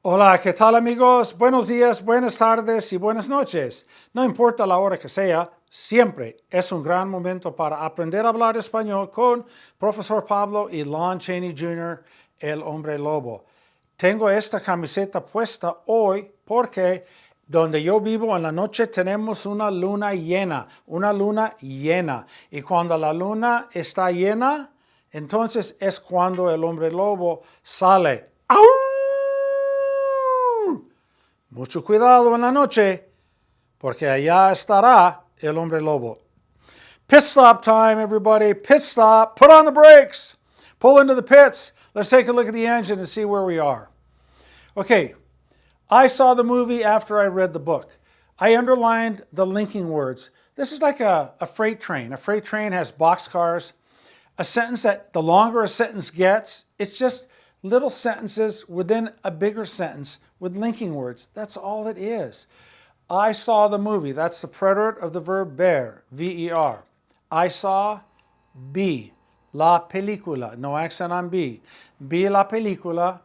Hola, ¿qué tal amigos? Buenos días, buenas tardes y buenas noches. No importa la hora que sea, siempre es un gran momento para aprender a hablar español con Profesor Pablo y Lon Chaney Jr., el hombre lobo. Tengo esta camiseta puesta hoy porque donde yo vivo en la noche tenemos una luna llena. Y cuando la luna está llena, entonces es cuando el hombre lobo sale. ¡Au! Mucho cuidado en la noche, porque allá estará el hombre lobo. Pit stop time, everybody. Pit stop. Put on the brakes. Pull into the pits. Let's take a look at the engine and see where we are. Okay, I saw the movie after I read the book. I underlined the linking words. This is like a freight train. A freight train has boxcars. A sentence that the longer a sentence gets, it's just little sentences within a bigger sentence with linking words. That's all it is. I saw the movie. That's the preterite of the verb ver, V-E-R. I saw vi la película. No accent on vi. Vi la película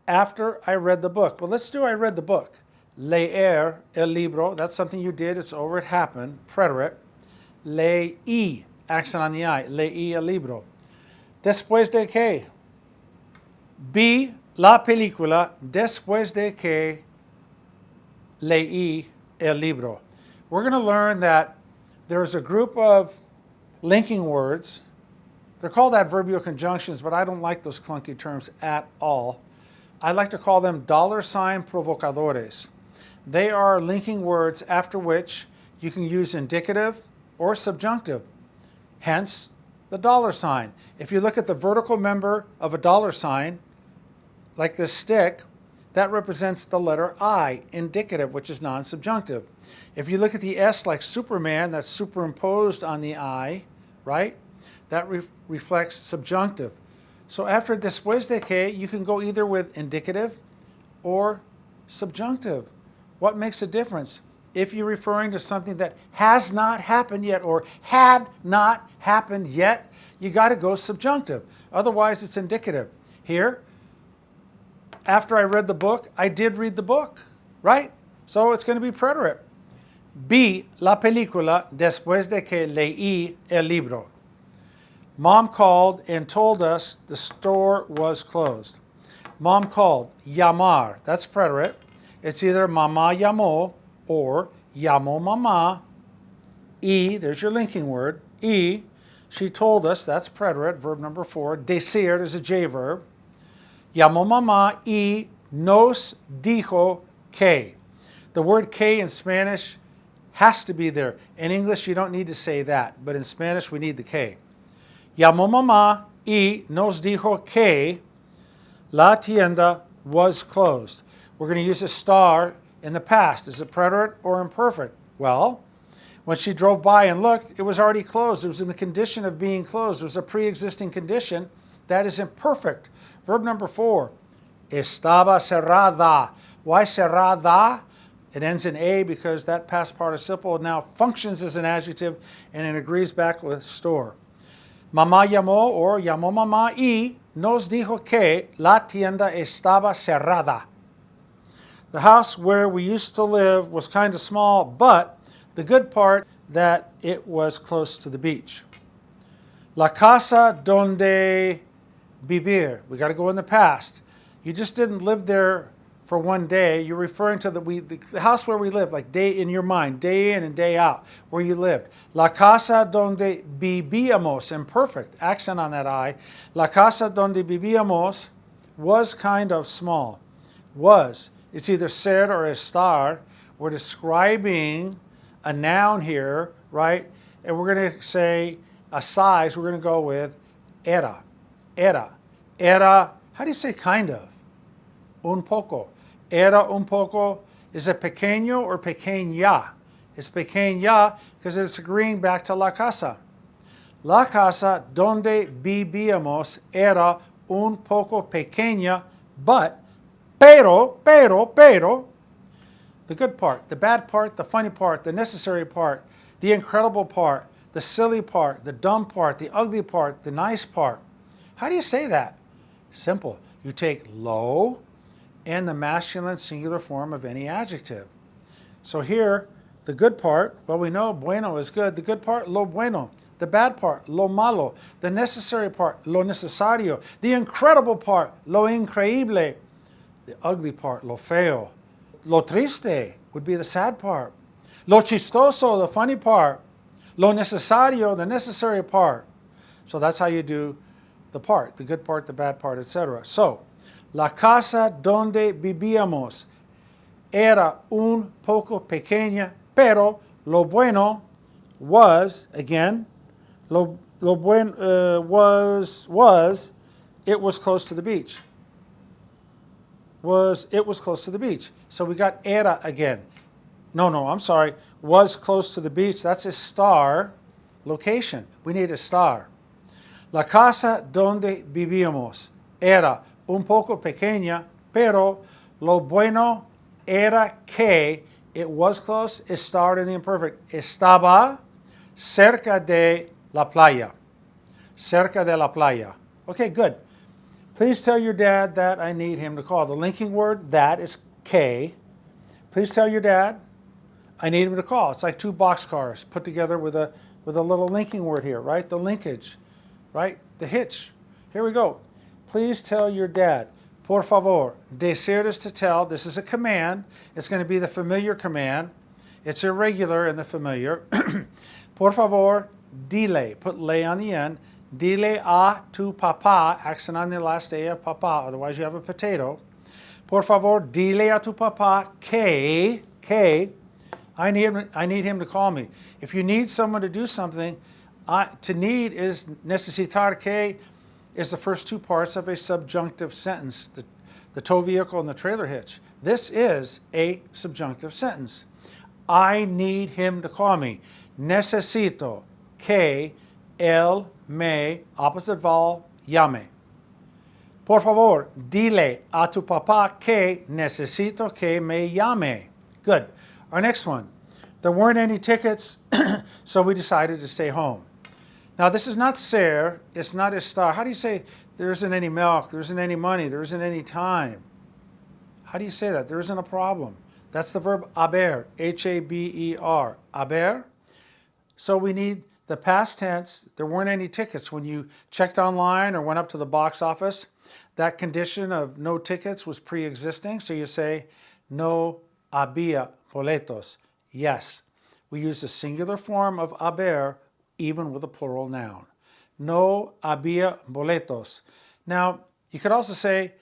after I read the book. Well, let's do I read the book. Leer el libro. That's something you did. It's over. It happened. Preterite. Leí. Accent on the I. Leí el libro. Después de que. Vi la película después de que leí el libro. We're going to learn that there's a group of linking words. They're called adverbial conjunctions, but I don't like those clunky terms at all. I like to call them $ provocateurs. They are linking words after which you can use indicative or subjunctive. Hence, the $. If you look at the vertical member of a $, like this stick, that represents the letter I, indicative, which is non-subjunctive. If you look at the S like Superman, that's superimposed on the I, right? That reflects subjunctive. So after después de que, you can go either with indicative or subjunctive. What makes a difference? If you're referring to something that has not happened yet or had not happened yet, you got to go subjunctive. Otherwise, it's indicative. Here, after I read the book, I did read the book, right? So it's going to be preterite. Vi la película después de que leí el libro. Mom called and told us the store was closed. Mom called. Llamar, that's preterite. It's either mamá llamó or llamó mamá. Y, there's your linking word. Y, she told us, that's preterite, verb number 4. Decir is a J verb. Llamó mamá y nos dijo que. The word que in Spanish has to be there. In English, you don't need to say that, but in Spanish, we need the que. Llamó mamá y nos dijo que la tienda was closed. We're going to use a star in the past. Is it preterite or imperfect? Well, when she drove by and looked, it was already closed. It was in the condition of being closed. It was a pre-existing condition. That is imperfect. Verb number 4, estaba cerrada. Why cerrada? It ends in A because that past participle now functions as an adjective and it agrees back with store. Mamá llamó or llamó mamá y nos dijo que la tienda estaba cerrada. The house where we used to live was kind of small, but the good part that it was close to the beach. La casa donde vivir. We got to go in the past. You just didn't live there for one day. You're referring to the house where we live, like day in your mind, day in and day out, where you lived. La casa donde vivíamos, imperfect, accent on that I. La casa donde vivíamos was kind of small. Was. It's either ser or estar. We're describing a noun here, right? And we're going to say a size. We're going to go with era. Era. Era, how do you say kind of? Un poco. Era un poco. Is it pequeño or pequeña? It's pequeña because it's agreeing back to la casa. La casa donde vivíamos era un poco pequeña, but, pero, the good part, the bad part, the funny part, the necessary part, the incredible part, the silly part, the dumb part, the ugly part, the nice part. How do you say that? Simple. You take lo and the masculine singular form of any adjective. So here, the good part, well, we know bueno is good. The good part, lo bueno. The bad part, lo malo. The necessary part, lo necesario. The incredible part, lo increíble. The ugly part, lo feo. Lo triste would be the sad part. Lo chistoso, the funny part. Lo necesario, the necessary part. So that's how you do the part, the good part, the bad part, etc. So, la casa donde vivíamos era un poco pequeña, pero lo bueno was, again, it was close to the beach. It was close to the beach. So we got era again. No, I'm sorry. Was close to the beach. That's a star location. We need a star. La casa donde vivíamos era un poco pequeña, pero lo bueno era que it was close. It starred in the imperfect. Estaba cerca de la playa. Cerca de la playa. Okay, good. Please tell your dad that I need him to call. The linking word, that, is que. Please tell your dad I need him to call. It's like two boxcars put together with a little linking word here, right? The linkage, right? The hitch. Here we go. Please tell your dad. Por favor. Decir is to tell. This is a command. It's going to be the familiar command. It's irregular in the familiar. Por favor, dile. Put le on the end. Dile a tu papá. Accent on the last A of papá. Otherwise you have a potato. Por favor, dile a tu papá que I need him to call me. If you need someone to do something, to need is necesitar que is the first two parts of a subjunctive sentence, the tow vehicle and the trailer hitch. This is a subjunctive sentence. I need him to call me. Necesito que él me, opposite vowel, llame. Por favor, dile a tu papá que necesito que me llame. Good. Our next one. There weren't any tickets, so we decided to stay home. Now, this is not ser, it's not estar. How do you say there isn't any milk, there isn't any money, there isn't any time? How do you say that? There isn't a problem. That's the verb haber, H-A-B-E-R. Haber. So we need the past tense. There weren't any tickets. When you checked online or went up to the box office, that condition of no tickets was pre-existing. So you say, no había boletos. Yes. We use the singular form of haber even with a plural noun. No había boletos. Now, you could also say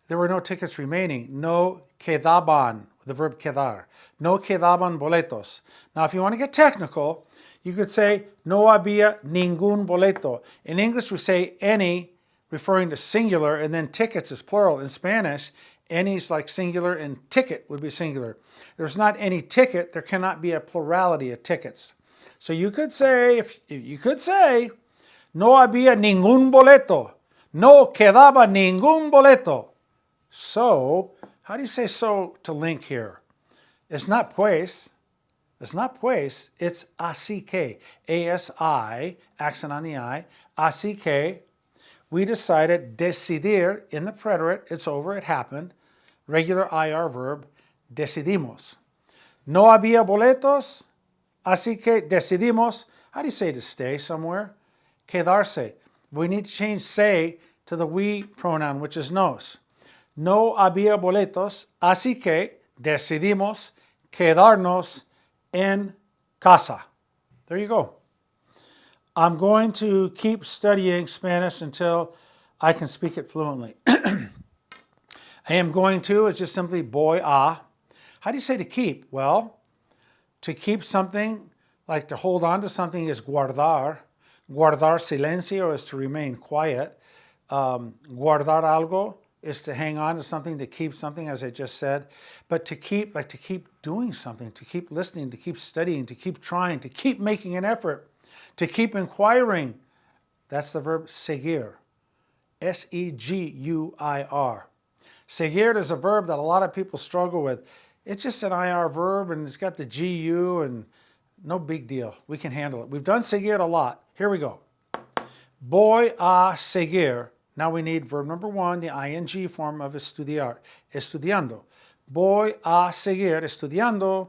there were no tickets remaining. No quedaban, the verb quedar. No quedaban boletos. Now, if you want to get technical, you could say no había ningún boleto. In English, we say any, referring to singular, and then tickets is plural. In Spanish, any is like singular and ticket would be singular. There's not any ticket, there cannot be a plurality of tickets. So you could say, no había ningún boleto. No quedaba ningún boleto. So, how do you say so to link here? It's not pues. It's not pues. It's así que. A-S-I, accent on the I. Así que. We decided decidir in the preterite. It's over. It happened. Regular IR verb. Decidimos. No había boletos. Así que decidimos. How do you say to stay somewhere? Quedarse. We need to change se to the we pronoun, which is nos. No había boletos. Así que decidimos quedarnos en casa. There you go. I'm going to keep studying Spanish until I can speak it fluently. I am going to is just simply voy a. How do you say to keep? Well, to keep something, like to hold on to something, is guardar. Guardar silencio is to remain quiet. Guardar algo is to hang on to something, to keep something, as I just said. But to keep, like to keep doing something, to keep listening, to keep studying, to keep trying, to keep making an effort, to keep inquiring. That's the verb seguir. S-E-G-U-I-R. Seguir is a verb that a lot of people struggle with. It's just an IR verb and it's got the GU and no big deal. We can handle it. We've done seguir a lot. Here we go. Voy a seguir Now we need verb number 1, the ing form of estudiar. Estudiando. Voy a seguir estudiando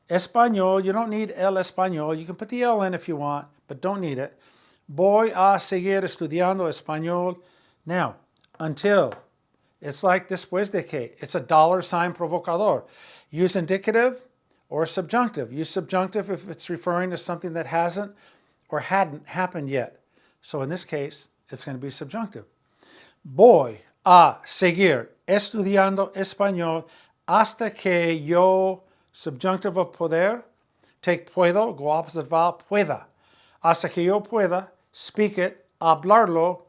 español. You don't need el español. You can put the L in if you want, but don't need it. Voy a seguir estudiando español. Now, until. It's like después de que. It's a $sign provocador. Use indicative or subjunctive. Use subjunctive if it's referring to something that hasn't or hadn't happened yet. So in this case, it's going to be subjunctive. Voy a seguir estudiando español hasta que yo, subjunctive of poder, take puedo, go opposite vowel, pueda. Hasta que yo pueda, speak it, hablarlo.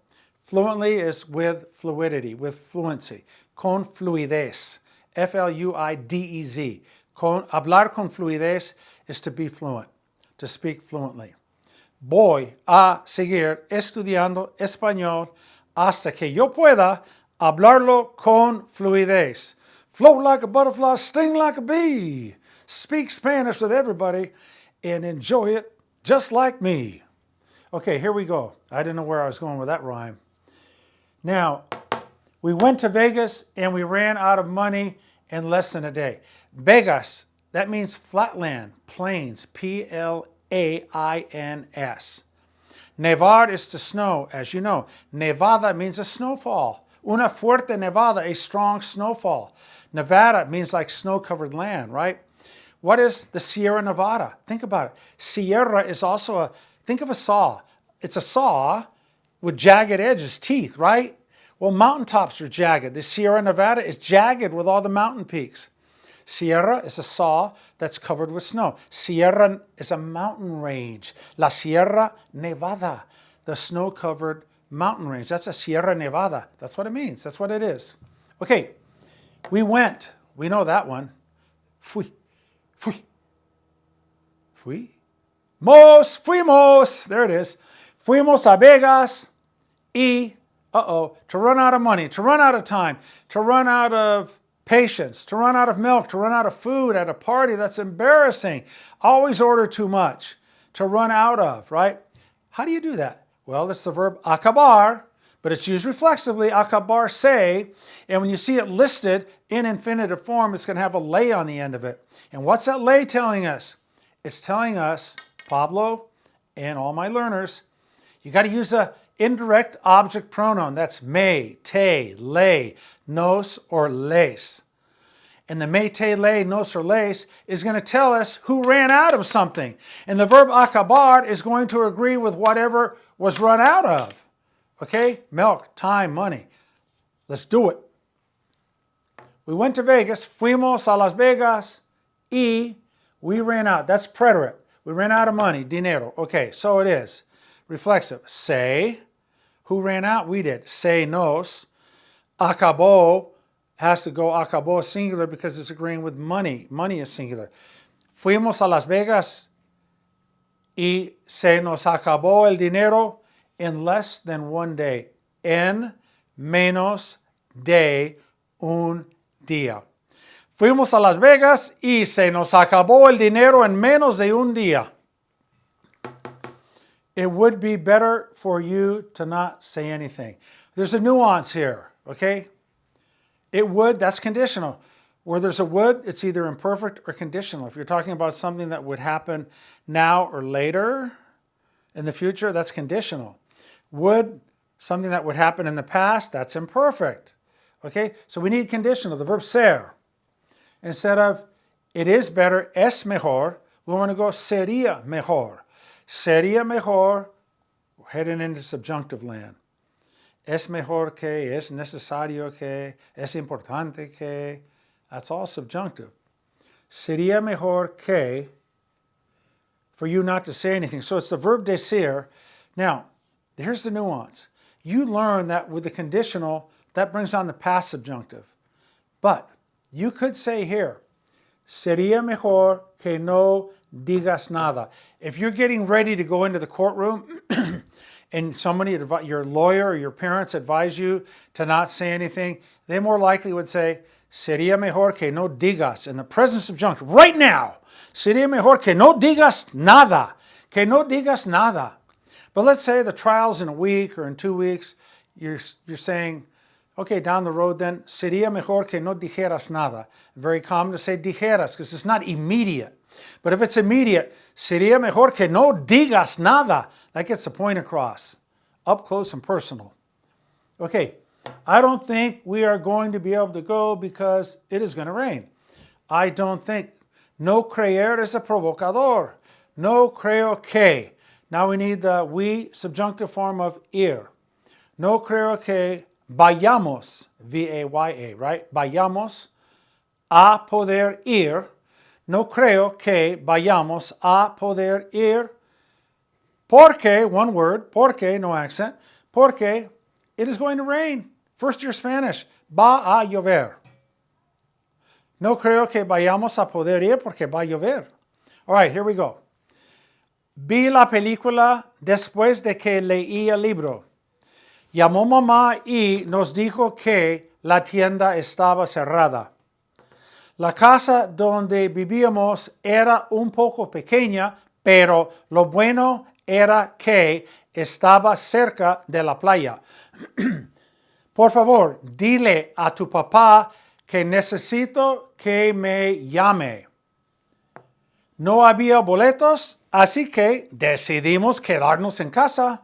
Fluently is with fluidity, with fluency. Con fluidez. F-L-U-I-D-E-Z. Hablar con fluidez is to be fluent, to speak fluently. Voy a seguir estudiando español hasta que yo pueda hablarlo con fluidez. Float like a butterfly, sting like a bee. Speak Spanish with everybody and enjoy it just like me. Okay, here we go. I didn't know where I was going with that rhyme. Now, we went to Vegas and we ran out of money in less than a day. Vegas, that means flatland, plains, P-L-A-I-N-S. Nevar is to snow, as you know. Nevada means a snowfall. Una fuerte nevada, a strong snowfall. Nevada means like snow-covered land, right? What is the Sierra Nevada? Think about it. Sierra is also think of a saw. It's a saw with jagged edges, teeth, right? Well, mountaintops are jagged. The Sierra Nevada is jagged with all the mountain peaks. Sierra is a saw that's covered with snow. Sierra is a mountain range. La Sierra Nevada, the snow-covered mountain range. That's a Sierra Nevada. That's what it means. That's what it is. Okay, we went. We know that one. Fui. Fuimos. There it is. Fuimos a Vegas y, to run out of money, to run out of time, to run out of patience, to run out of milk, to run out of food at a party. That's embarrassing. Always order too much. To run out of, right? How do you do that? Well, it's the verb acabar, but it's used reflexively, acabar se, and when you see it listed in infinitive form, it's going to have a lay on the end of it. And what's that lay telling us? It's telling us, Pablo and all my learners, you got to use a indirect object pronoun. That's me, te, le, nos, or les. And the me, te, le, nos, or les is going to tell us who ran out of something. And the verb acabar is going to agree with whatever was run out of. Okay? Milk, time, money. Let's do it. We went to Vegas. Fuimos a Las Vegas. Y we ran out. That's preterite. We ran out of money. Dinero. Okay, so it is. Reflexive. Se. Who ran out? We did. Se nos. Acabó has to go acabó singular because it's agreeing with money. Money is singular. Fuimos a Las Vegas y se nos acabó el dinero in less than one day. En menos de un día. Fuimos a Las Vegas y se nos acabó el dinero en menos de un día. It would be better for you to not say anything. There's a nuance here, okay? It would, that's conditional. Where there's a would, it's either imperfect or conditional. If you're talking about something that would happen now or later in the future, that's conditional. Would, something that would happen in the past, that's imperfect. Okay, so we need conditional, the verb ser. Instead of it is better, es mejor, we want to go sería mejor. Sería mejor, we're heading into subjunctive land. Es mejor que, es necesario que, es importante que, that's all subjunctive. Sería mejor que, for you not to say anything. So it's the verb decir. Now, here's the nuance. You learn that with the conditional, that brings on the past subjunctive. But you could say here, sería mejor que no digas nada. If you're getting ready to go into the courtroom and somebody, your lawyer or your parents advise you to not say anything, they more likely would say, sería mejor que no digas, in the present subjunctive, right now. Sería mejor que no digas nada. Que no digas nada. But let's say the trial's in a week or in 2 weeks. you're saying, okay, down the road then, sería mejor que no dijeras nada. Very common to say dijeras because it's not immediate. But if it's immediate, sería mejor que no digas nada. That gets the point across. Up close and personal. Okay, I don't think we are going to be able to go because it is going to rain. I don't think. No creer is a provocador. No creo que. Now we need the we subjunctive form of ir. No creo que vayamos, V-A-Y-A, right? Vayamos a poder ir. No creo que vayamos a poder ir porque, one word, porque, no accent, porque it is going to rain. First year Spanish, va a llover. No creo que vayamos a poder ir porque va a llover. All right, here we go. Vi la película después de que leí el libro. Llamó mamá y nos dijo que la tienda estaba cerrada. La casa donde vivíamos era un poco pequeña, pero lo bueno era que estaba cerca de la playa. Por favor, dile a tu papá que necesito que me llame. No había boletos, así que decidimos quedarnos en casa.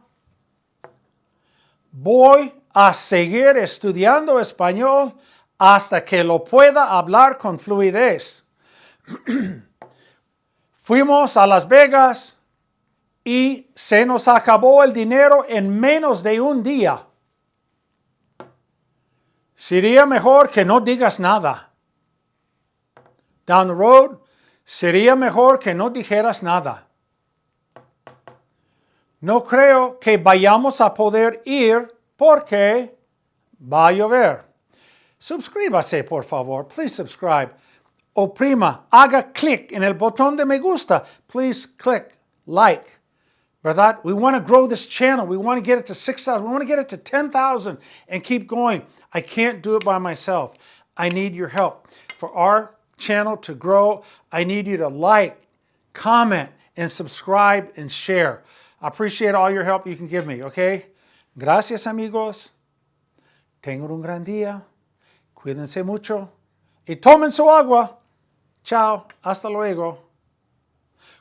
Voy a seguir estudiando español hasta que lo pueda hablar con fluidez. Fuimos a Las Vegas y se nos acabó el dinero en menos de un día. Sería mejor que no digas nada. Down the road, sería mejor que no dijeras nada. No creo que vayamos a poder ir porque va a llover. Suscríbase, por favor. Please subscribe. Oprima, haga clic en el botón de me gusta. Please click like. ¿Verdad? We want to grow this channel. We want to get it to 6,000. We want to get it to 10,000 and keep going. I can't do it by myself. I need your help. For our channel to grow, I need you to like, comment, and subscribe and share. I appreciate all your help you can give me, okay? Gracias, amigos. Tengan un gran día. Cuídense mucho. Y tomen su agua. Chao. Hasta luego.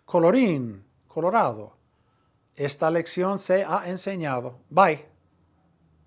Colorín colorado. Esta lección se ha enseñado. Bye.